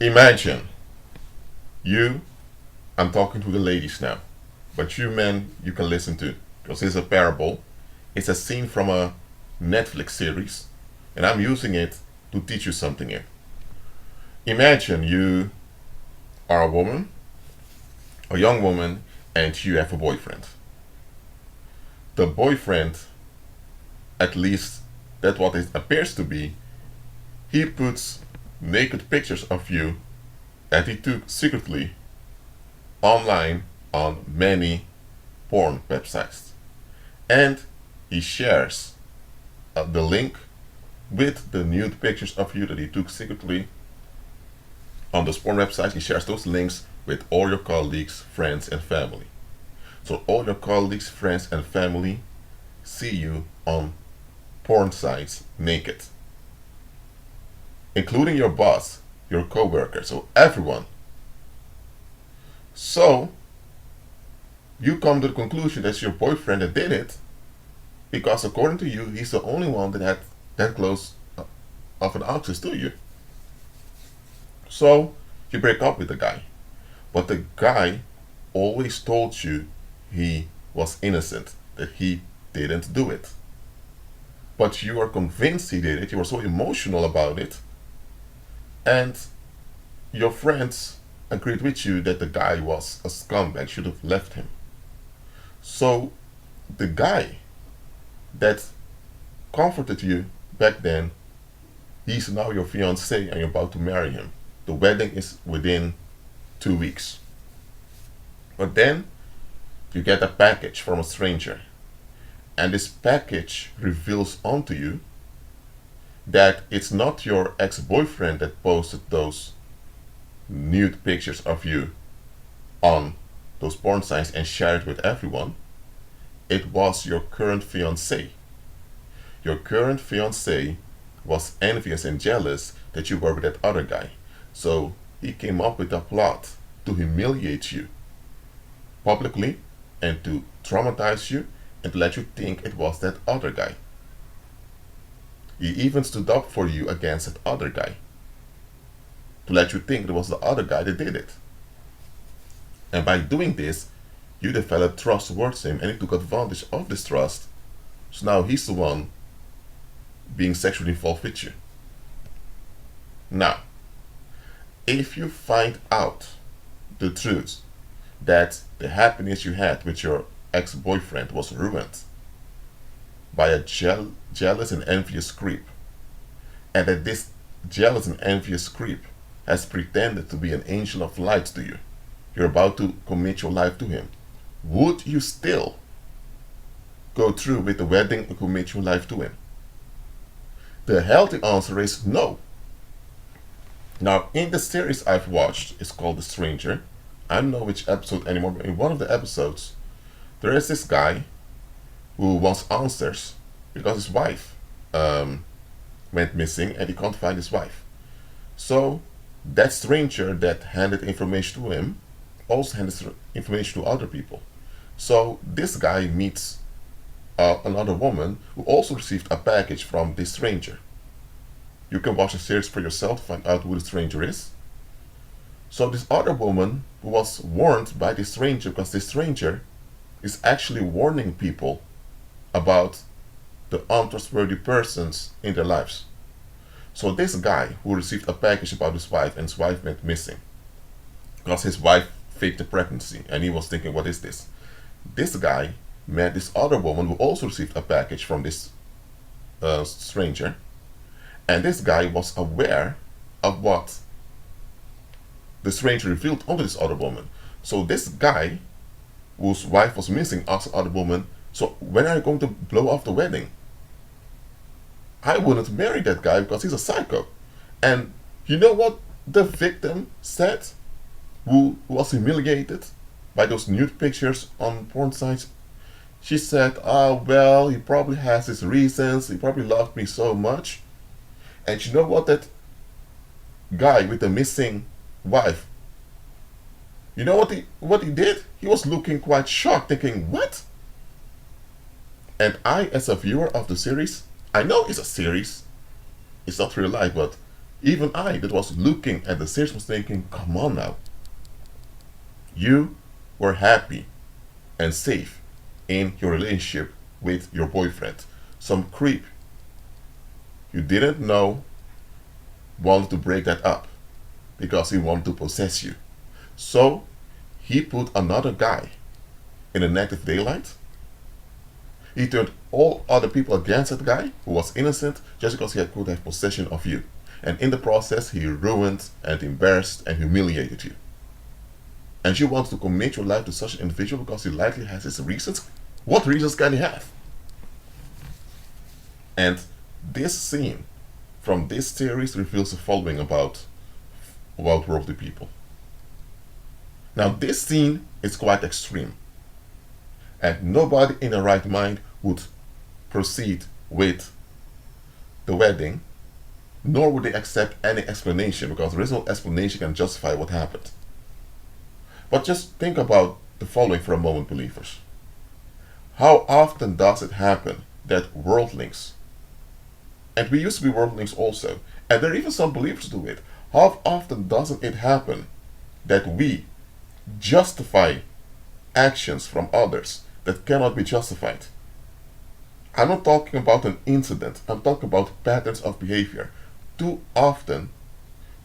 Imagine you, I'm talking to the ladies now, but you men, you can listen to, because it's a parable. It's a scene from a Netflix series, and I'm using it to teach you something here. Imagine you are a woman, a young woman, and you have a boyfriend. The boyfriend, at least that's what it appears to be, he puts naked pictures of you that he took secretly online on many porn websites. And he shares the link with the nude pictures of you that he took secretly on those porn websites. He shares those links with all your colleagues, friends, and family. So all your colleagues, friends, and family see you on porn sites naked, including your boss, your coworker, so everyone. So you come to the conclusion that's your boyfriend that did it, because according to you, he's the only one that had that close of an access to you. So you break up with the guy, but the guy always told you he was innocent, that he didn't do it. But you are convinced he did it, you are so emotional about it, and your friends agreed with you that the guy was a scumbag, should have left him. So the guy that comforted you back then, he's now your fiance and you're about to marry him. The wedding is within 2 weeks. But then you get a package from a stranger, and this package reveals onto you that it's not your ex-boyfriend that posted those nude pictures of you on those porn sites and shared it with everyone. It was your current fiance. Your current fiance was envious and jealous that you were with that other guy. So he came up with a plot to humiliate you publicly and to traumatize you and to let you think it was that other guy. He even stood up for you against that other guy to let you think it was the other guy that did it. And by doing this, you developed trust towards him and he took advantage of this trust. So now he's the one being sexually involved with you. Now, if you find out the truth that the happiness you had with your ex-boyfriend was ruined by a jealous and envious creep, and that this jealous and envious creep has pretended to be an angel of light to you, you're about to commit your life to him, would you still go through with the wedding and commit your life to him? The healthy answer is no. Now, in the series I've watched, it's called The Stranger. I don't know which episode anymore, but in one of the episodes, there is this guy who wants answers because his wife went missing and he can't find his wife. So that stranger that handed information to him also handed information to other people. So this guy meets another woman who also received a package from this stranger. You can watch the series for yourself to find out who the stranger is. So this other woman who was warned by this stranger, because this stranger is actually warning people about the untrustworthy persons in their lives. So this guy who received a package about his wife and his wife went missing because his wife faked a pregnancy and he was thinking, what is this? This guy met this other woman who also received a package from this stranger, and this guy was aware of what the stranger revealed onto this other woman. So this guy whose wife was missing asked the other woman, so when are you going to blow off the wedding? I wouldn't marry that guy because he's a psycho. And you know what the victim said, who was humiliated by those nude pictures on porn sites? She said, well, he probably has his reasons, he probably loved me so much. And you know what that guy with the missing wife, you know what he did? He was looking quite shocked, thinking, what? And I, as a viewer of the series, I know it's a series, it's not real life, but Even I, that was looking at the situation, was thinking, come on now. You were happy and safe in your relationship with your boyfriend. Some creep you didn't know wanted to break that up because he wanted to possess you. So he put another guy in a negative daylight. He turned all other people against that guy who was innocent just because he could have possession of you. And in the process, he ruined and embarrassed and humiliated you. And you want to commit your life to such an individual because he likely has his reasons? What reasons can he have? And this scene from this series reveals the following about worldly people. Now, this scene is quite extreme, and nobody in their right mind would proceed with the wedding, nor would they accept any explanation, because there is no explanation can justify what happened. But just think about the following for a moment, believers. How often does it happen that worldlings, and we used to be worldlings also, and there are even some believers do it, how often doesn't it happen that we justify actions from others that cannot be justified? I'm not talking about an incident, I'm talking about patterns of behavior. Too often,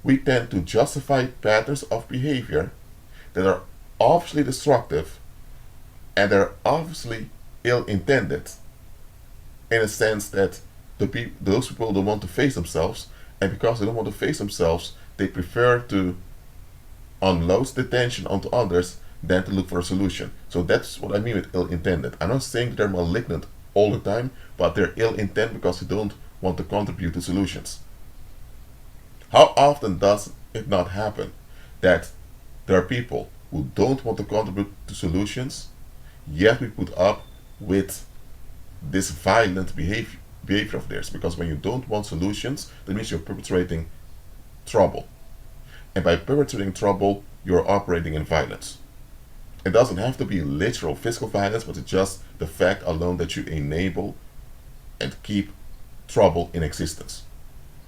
we tend to justify patterns of behavior that are obviously destructive and they're obviously ill-intended, in a sense that those people don't want to face themselves, and because they don't want to face themselves, they prefer to unload the tension onto others than to look for a solution. So that's what I mean with ill-intended. I'm not saying that they're malignant all the time, but they're ill-intended because they don't want to contribute to solutions. How often does it not happen that there are people who don't want to contribute to solutions, yet we put up with this violent behavior of theirs? Because when you don't want solutions, that means you're perpetrating trouble. And by perpetrating trouble, you're operating in violence. It doesn't have to be literal physical violence, but it's just the fact alone that you enable and keep trouble in existence.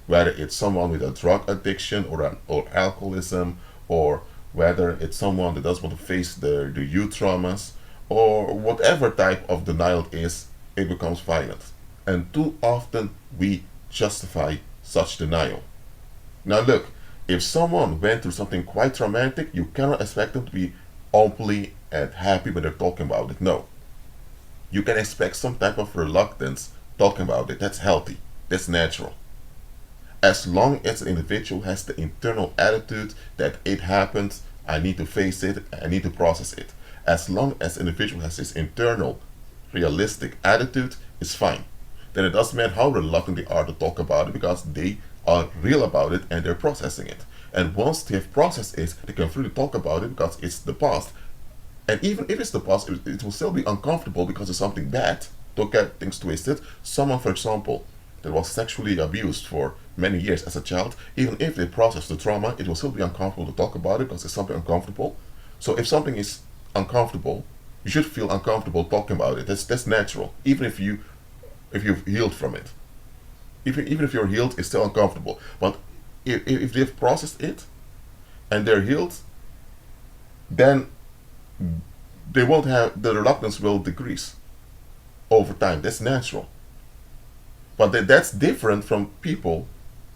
Whether it's someone with a drug addiction or alcoholism, or whether it's someone that doesn't want to face the youth traumas, or whatever type of denial it is, it becomes violent. And too often we justify such denial. Now look, if someone went through something quite traumatic, you cannot expect them to be openly and happy when they're talking about it. No. You can expect some type of reluctance talking about it. That's healthy. That's natural. As long as the individual has the internal attitude that it happened, I need to face it, I need to process it. As long as the individual has this internal, realistic attitude, it's fine. Then it doesn't matter how reluctant they are to talk about it, because they are real about it and they're processing it. And once they have processed it, they can freely talk about it because it's the past. And even if it's the past, it will still be uncomfortable because it's something bad. Don't get things twisted. Someone, for example, that was sexually abused for many years as a child, even if they process the trauma, it will still be uncomfortable to talk about it because it's something uncomfortable. So if something is uncomfortable, you should feel uncomfortable talking about it. That's natural. Even if you've healed from it. Even if you're healed, it's still uncomfortable. But if they've processed it and they're healed, then they won't have, the reluctance will decrease over time. That's natural. But that's different from people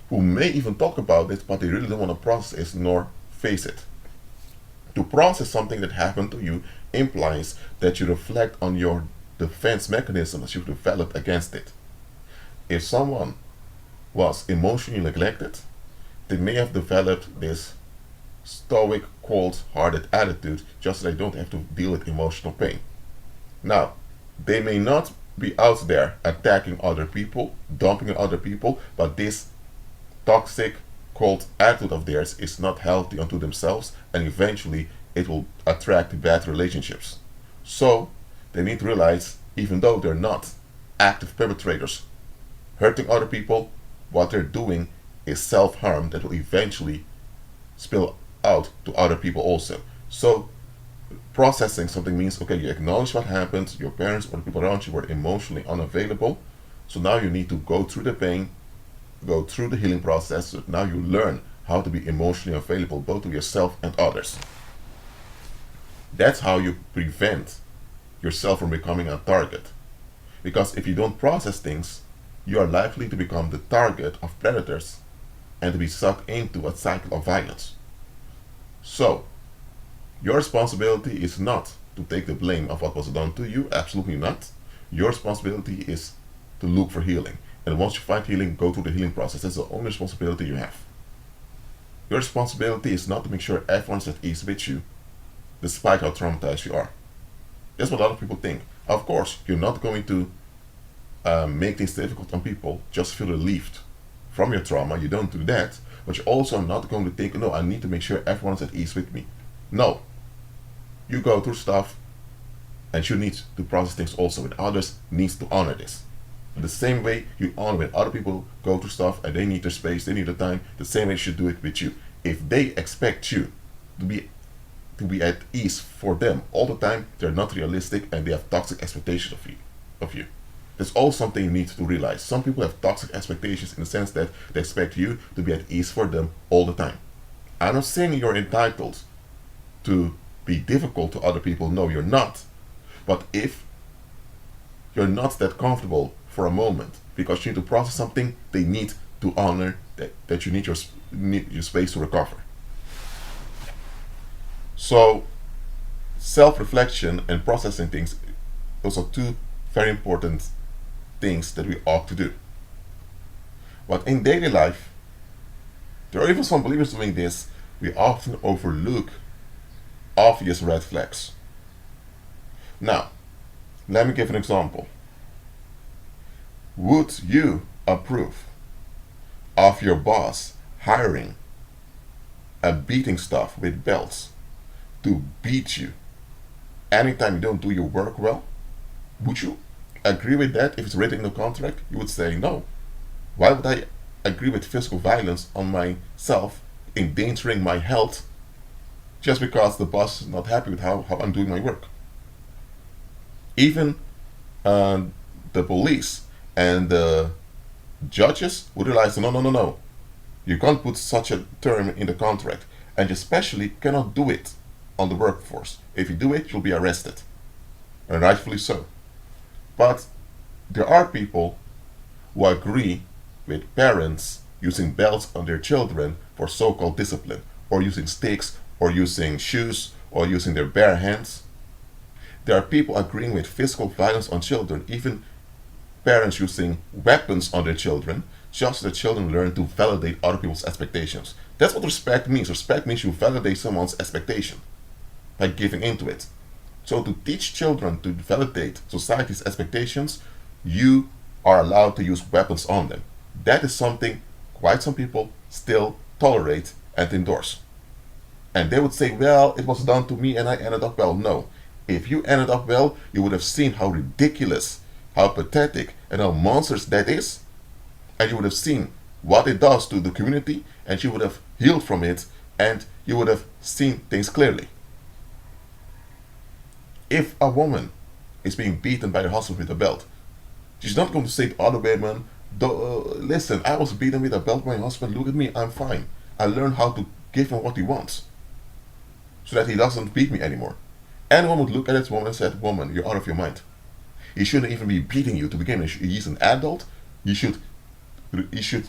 who may even talk about it, but they really don't want to process it nor face it. To process something that happened to you implies that you reflect on your defense mechanisms you've developed against it. If someone was emotionally neglected, they may have developed this stoic, cold-hearted attitude just so they don't have to deal with emotional pain. Now, they may not be out there attacking other people, dumping on other people, but this toxic, cold attitude of theirs is not healthy unto themselves, and eventually it will attract bad relationships. So, they need to realize, even though they're not active perpetrators hurting other people, what they're doing is self-harm that will eventually spill out to other people also. So processing something means, okay, you acknowledge what happened, your parents or the people around you were emotionally unavailable, so now you need to go through the pain, go through the healing process, so now you learn how to be emotionally available both to yourself and others. That's how you prevent yourself from becoming a target. Because if you don't process things, you are likely to become the target of predators and to be sucked into a cycle of violence. So, your responsibility is not to take the blame of what was done to you, absolutely not. Your responsibility is to look for healing. And once you find healing, go through the healing process. That's the only responsibility you have. Your responsibility is not to make sure everyone's at ease with you, despite how traumatized you are. That's what a lot of people think. Of course, you're not going to make things difficult on people just to feel relieved from your trauma. You don't do that. But you're also not going to think, no, I need to make sure everyone's at ease with me. No. You go through stuff and you need to process things also, and others needs to honor this. The same way you honor when other people go through stuff and they need their space, they need their time, the same way you should do it with you. If they expect you to be at ease for them all the time, they're not realistic and they have toxic expectations of you. That's all something you need to realize. Some people have toxic expectations in the sense that they expect you to be at ease for them all the time. I'm not saying you're entitled to be difficult to other people. No, you're not. But if you're not that comfortable for a moment because you need to process something, they need to honor that you need your space to recover. So, self-reflection and processing things, those are two very important things that we ought to do. But in daily life, there are even some believers doing this, we often overlook obvious red flags. Now, let me give an example. Would you approve of your boss hiring a beating staff with belts to beat you anytime you don't do your work well? Would you agree with that if it's written in the contract? You would say no. Why would I agree with physical violence on myself, endangering my health, just because the boss is not happy with how I'm doing my work? Even the police and the judges would realize, no. You can't put such a term in the contract, and you especially cannot do it on the workforce. If you do it, you'll be arrested, and rightfully so. But there are people who agree with parents using belts on their children for so-called discipline, or using sticks, or using shoes, or using their bare hands. There are people agreeing with physical violence on children, even parents using weapons on their children, just so the children learn to validate other people's expectations. That's what respect means. Respect means you validate someone's expectation by giving into it. So to teach children to validate society's expectations, you are allowed to use weapons on them. That is something quite some people still tolerate and endorse. And they would say, well, it was done to me and I ended up well. No. If you ended up well, you would have seen how ridiculous, how pathetic, and how monstrous that is. And you would have seen what it does to the community, and you would have healed from it, and you would have seen things clearly. If a woman is being beaten by her husband with a belt, she's not going to say to other women, listen, I was beaten with a belt by my husband, look at me, I'm fine. I learned how to give him what he wants, so that he doesn't beat me anymore. Anyone would look at this woman and say, woman, you're out of your mind. He shouldn't even be beating you to begin with. He's an adult. You should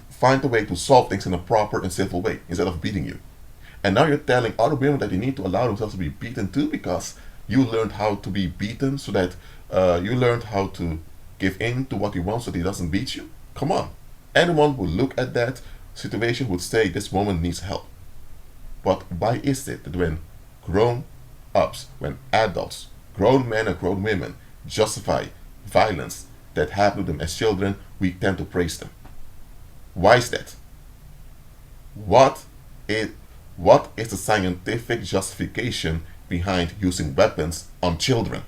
find a way to solve things in a proper and civil way instead of beating you. And now you're telling other women that they need to allow themselves to be beaten too because you learned how to be beaten, so that you learned how to give in to what he wants so that he doesn't beat you? Come on. Anyone who would look at that situation would say this woman needs help. But why is it that when grown-ups, when adults, grown men and grown women justify violence that happened to them as children, we tend to praise them? Why is that? What is the scientific justification behind using weapons on children?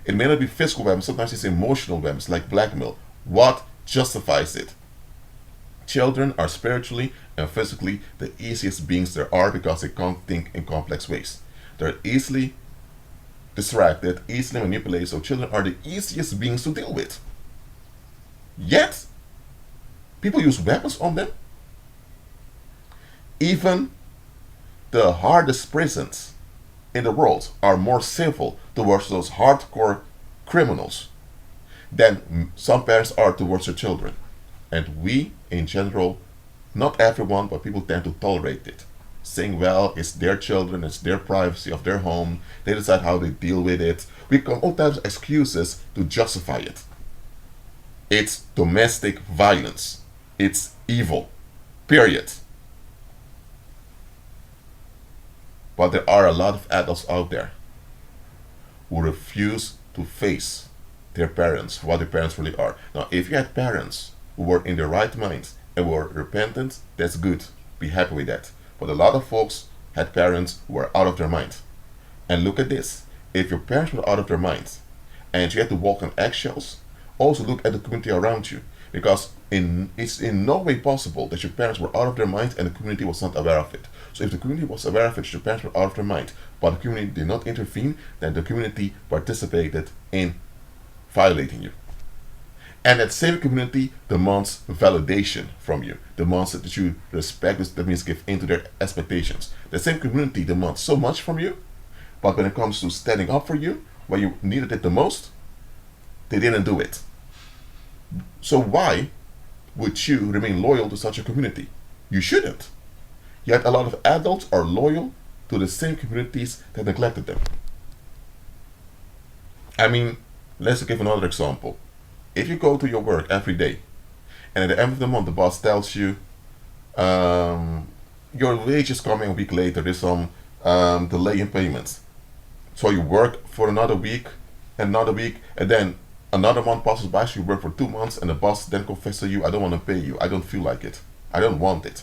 It may not be physical weapons, sometimes it's emotional weapons like blackmail. What justifies it? Children are spiritually and physically the easiest beings there are because they can't think in complex ways. They're easily distracted, easily manipulated, so children are the easiest beings to deal with. Yet, People use weapons on them. Even the hardest prisons in the world are more civil towards those hardcore criminals than some parents are towards their children. And we, in general, not everyone, but people tend to tolerate it, saying, well, it's their children, it's their privacy of their home, they decide how they deal with it. We come all types of excuses to justify it. It's domestic violence. It's evil. Period. But there are a lot of adults out there who refuse to face their parents for what their parents really are. Now, if you had parents who were in their right mind and were repentant, that's good. Be happy with that. But a lot of folks had parents who were out of their mind. And look at this. If your parents were out of their mind and you had to walk on eggshells, also look at the community around you. Because it's in no way possible that your parents were out of their mind and the community was not aware of it. So if the community was aware of it, your parents were out of their mind, but the community did not intervene, then the community participated in violating you. And that same community demands validation from you, demands that you respect this, that means give in to their expectations. The same community demands so much from you, but when it comes to standing up for you, when you needed it the most, they didn't do it. So why would you remain loyal to such a community? You shouldn't. Yet a lot of adults are loyal to the same communities that neglected them. I mean, let's give another example. If you go to your work every day, and at the end of the month the boss tells you, your wage is coming a week later, there's some delay in payments. So you work for another week, and then another month passes by, so you work for 2 months, and the boss then confesses to you, I don't want to pay you, I don't feel like it, I don't want it.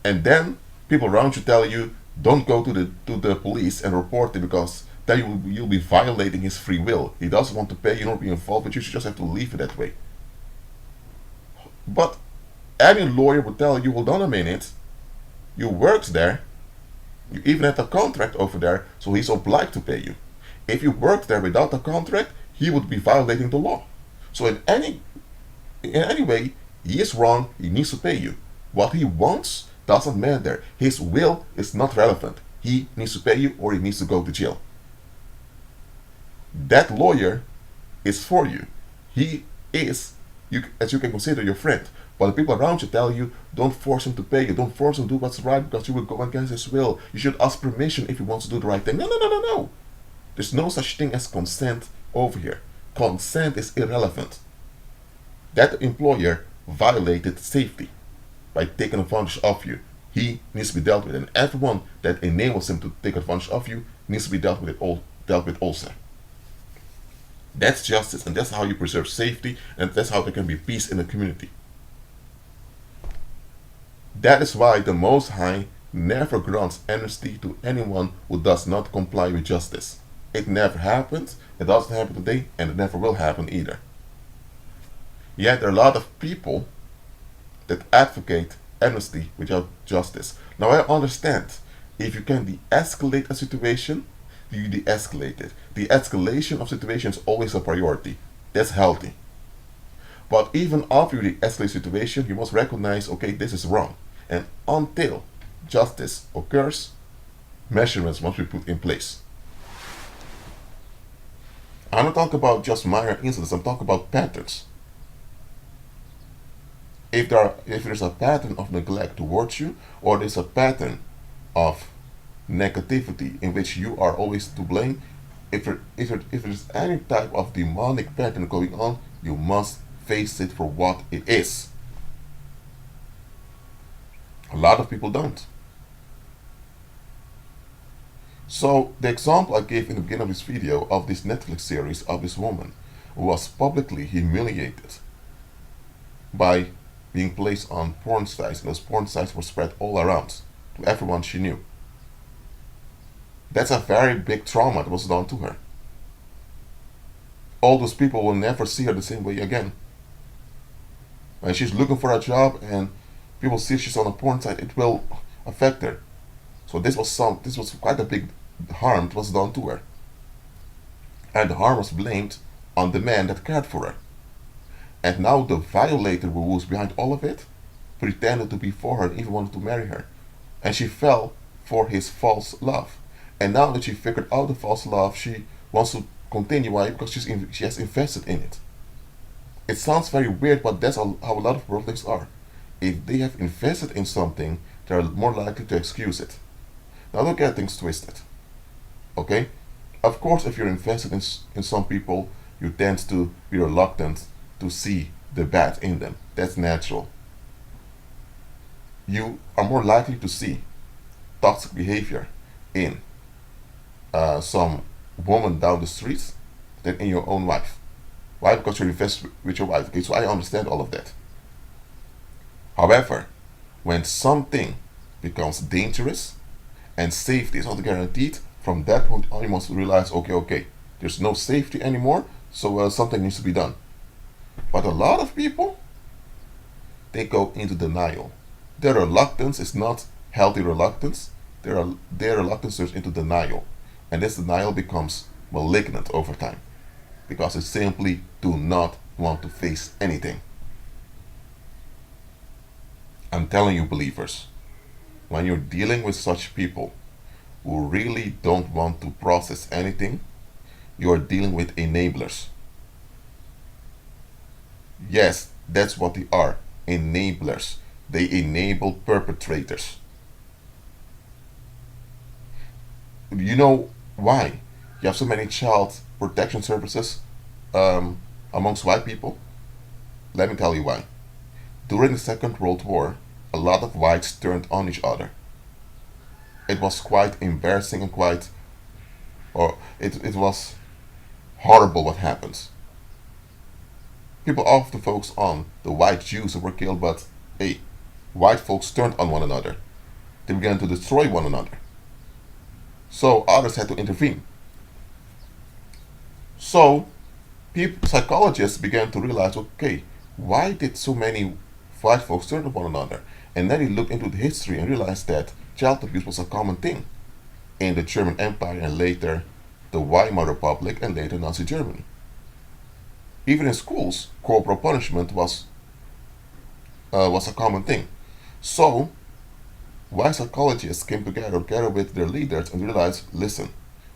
And then people around you tell you, don't go to the police and report it, because then you'll be violating his free will. He doesn't want to pay you, not be involved, but you should just have to leave it that way. But any lawyer would tell you, hold on a minute, you worked there, you even had a contract over there, so he's obliged to pay you. If you worked there without a contract, he would be violating the law. So in any way, he is wrong, he needs to pay you. What he wants doesn't matter. His will is not relevant. He needs to pay you or he needs to go to jail. That lawyer is for you. He is, as you can consider, your friend. But the people around you tell you, don't force him to pay you, don't force him to do what's right, because you will go against his will. You should ask permission if he wants to do the right thing. No. There's no such thing as consent over here. Consent is irrelevant. That employer violated safety by taking advantage of you. He needs to be dealt with, and everyone that enables him to take advantage of you needs to be dealt with also. That's justice, and that's how you preserve safety, and that's how there can be peace in the community. That is why the Most High never grants amnesty to anyone who does not comply with justice. It never happened, it doesn't happen today, and it never will happen either. Yet there are a lot of people that advocate amnesty without justice. Now I understand, if you can de-escalate a situation, you de-escalate it. The escalation of situation is always a priority. That's healthy. But even after you de-escalate situation, you must recognize, okay, this is wrong. And until justice occurs, measurements must be put in place. I'm not talking about just minor incidents, I'm talking about patterns. If there's a pattern of neglect towards you, or there's a pattern of negativity in which you are always to blame, if there's any type of demonic pattern going on, you must face it for what it is. A lot of people don't. So the example I gave in the beginning of this video of this Netflix series of this woman who was publicly humiliated by being placed on porn sites, and those porn sites were spread all around to everyone she knew. That's a very big trauma that was done to her. All those people will never see her the same way again. When she's looking for a job and people see she's on a porn site, it will affect her. So this was quite a big harm that was done to her. And the harm was blamed on the man that cared for her. And now the violator who was behind all of it pretended to be for her and even wanted to marry her. And she fell for his false love. And now that she figured out the false love, she wants to continue. Why? Because she has invested in it. It sounds very weird, but that's how a lot of worldlings are. If they have invested in something, they're more likely to excuse it. Now don't get things twisted. Okay? Of course, if you're invested in some people, you tend to be reluctant to see the bad in them. That's natural. You are more likely to see toxic behavior in some woman down the street than in your own wife. Why? Because you invest with your wife. Okay, so I understand all of that. However, when something becomes dangerous and safety is not guaranteed, from that point on you must realize, okay, there's no safety anymore, so something needs to be done. But a lot of people, they go into denial. Their reluctance is not healthy reluctance. Their reluctance turns into denial. And this denial becomes malignant over time. Because they simply do not want to face anything. I'm telling you, believers, when you're dealing with such people who really don't want to process anything, you're dealing with enablers. Yes, that's what they are. Enablers. They enable perpetrators. You know why you have so many child protection services amongst white people? Let me tell you why. During the Second World War, a lot of whites turned on each other. It was quite embarrassing and it was horrible what happens. People often focus on the white Jews who were killed, but hey, white folks turned on one another. They began to destroy one another. So others had to intervene. So psychologists began to realize, okay, why did so many white folks turn on one another? And then they looked into the history and realized that child abuse was a common thing in the German Empire and later the Weimar Republic and later Nazi Germany. Even in schools, corporal punishment was a common thing. So, why psychologists came together with their leaders and realized, listen,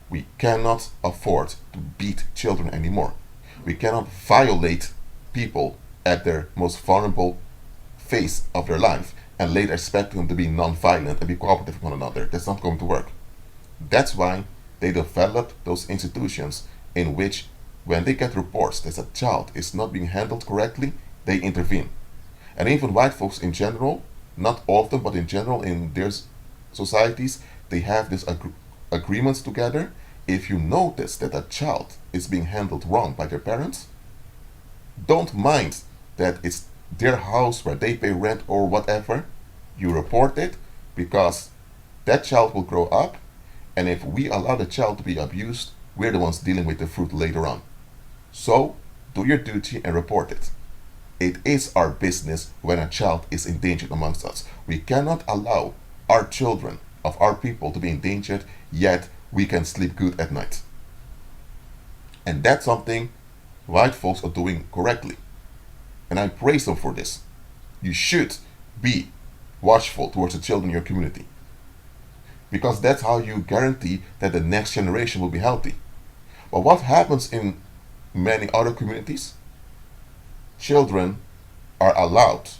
we cannot afford to beat children anymore. We cannot violate people at their most vulnerable phase of their life and later expect them to be non-violent and be cooperative with one another. That's not going to work. That's why they developed those institutions in which when they get reports that a child is not being handled correctly, they intervene. And even white folks in general, not all of them, but in general in their societies, they have these agreements together. If you notice that a child is being handled wrong by their parents, don't mind that it's their house where they pay rent or whatever. You report it because that child will grow up, and if we allow the child to be abused, we're the ones dealing with the fruit later on. So, do your duty and report it. It is our business when a child is endangered amongst us. We cannot allow our children of our people to be endangered, yet we can sleep good at night. And that's something white folks are doing correctly. And I praise them for this. You should be watchful towards the children in your community. Because that's how you guarantee that the next generation will be healthy. But what happens in many other communities? Children are allowed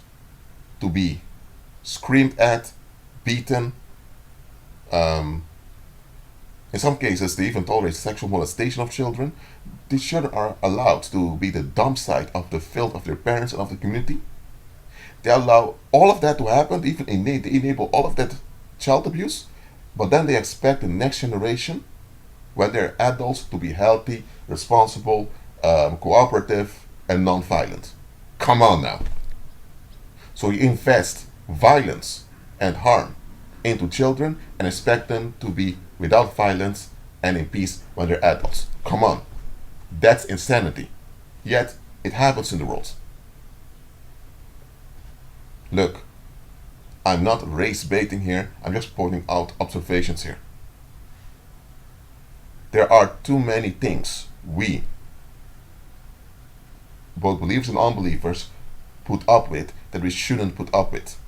to be screamed at, beaten. In some cases, they even tolerate sexual molestation of children. These children are allowed to be the dump site of the filth of their parents and of the community. They allow all of that to happen, they enable all of that child abuse, but then they expect the next generation, when they're adults, to be healthy, responsible, cooperative, and non-violent. Come on now. So you invest violence and harm into children and expect them to be without violence and in peace when they're adults. Come on. That's insanity. Yet, it happens in the world. Look, I'm not race baiting here, I'm just pointing out observations here. There are too many things we both believers and unbelievers put up with, that we shouldn't put up with.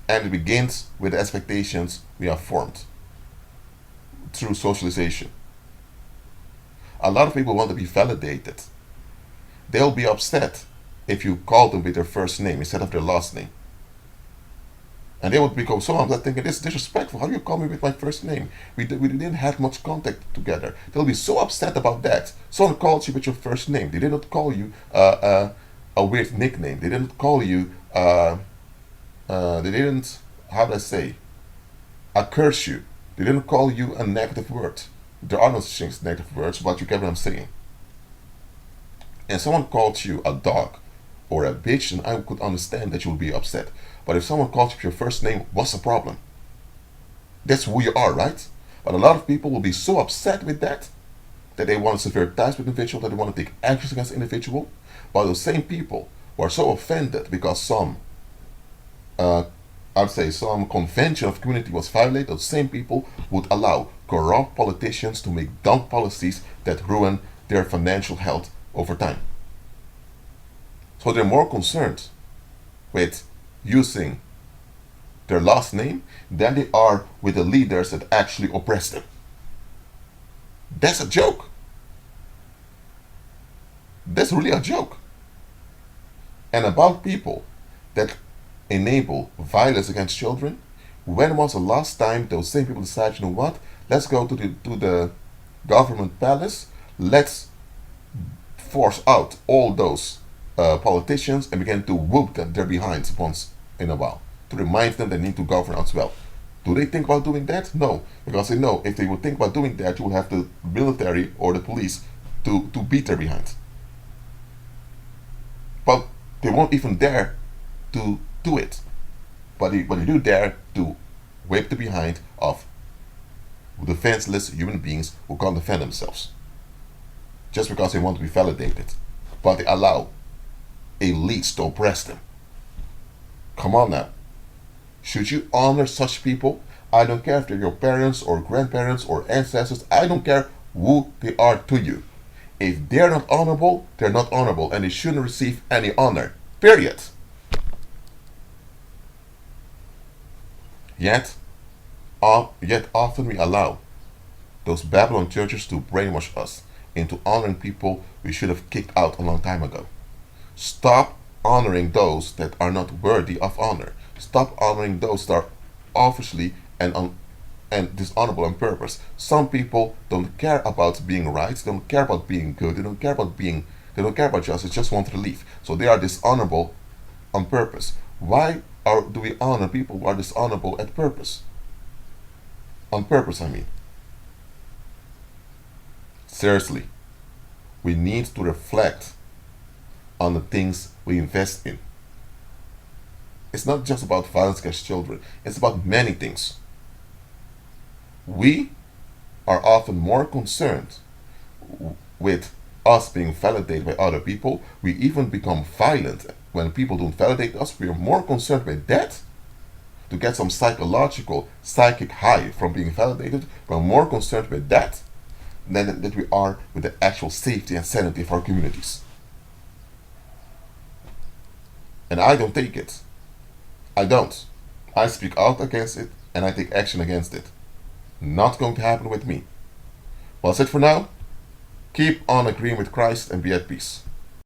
And it begins with the expectations we have formed through socialization. A lot of people want to be validated. They'll be upset if you call them with their first name instead of their last name. And they would become so upset thinking, this is disrespectful. How do you call me with my first name? We didn't have much contact together. They'll be so upset about that. Someone calls you with your first name. They didn't call you a weird nickname. They didn't call you, they didn't, how do I say, curse you. They didn't call you a negative word. There are no such things as negative words, but you get what I'm saying. And someone called you a dog or a bitch, and I could understand that you would be upset. But if someone calls you your first name, what's the problem? That's who you are, right? But a lot of people will be so upset with that they want to sever ties with the individual, that they want to take actions against the individual. But those same people who are so offended because some, I'd say some convention of community was violated, those same people would allow corrupt politicians to make dumb policies that ruin their financial health over time. So they're more concerned with using their last name than they are with the leaders that actually oppress them. That's a joke. That's really a joke. And about people that enable violence against children, when was the last time those same people decided, you know what, let's go to the government palace, let's force out all those politicians and begin to whoop them their behinds once in a while, to remind them they need to govern as well. Do they think about doing that? No, because they know if they would think about doing that, you will have the military or the police to beat their behind. But they won't even dare to do it. But they do dare to whip the behind of defenseless human beings who can't defend themselves. Just because they want to be validated. But they allow elites to oppress them. Come on now. Should you honor such people? I don't care if they're your parents or grandparents or ancestors. I don't care who they are to you. If they're not honorable, they're not honorable, and they shouldn't receive any honor. Period. Yet often we allow those Babylon churches to brainwash us into honoring people we should have kicked out a long time ago. Stop honoring those that are not worthy of honor. Stop honoring those that are obviously and dishonorable on purpose. Some people don't care about being right, they don't care about being good, they don't care about justice, just want relief. So they are dishonorable on purpose. Why do we honor people who are dishonorable at purpose? On purpose, I mean. Seriously, we need to reflect on the things we invest in. It's not just about violence against children, it's about many things. We are often more concerned with us being validated by other people. We even become violent when people don't validate us. We are more concerned with that, to get some psychic high from being validated. We're more concerned with that than that we are with the actual safety and sanity of our communities. And I don't take it. I don't. I speak out against it and I take action against it. Not going to happen with me. Well, that's it for now. Keep on agreeing with Christ and be at peace.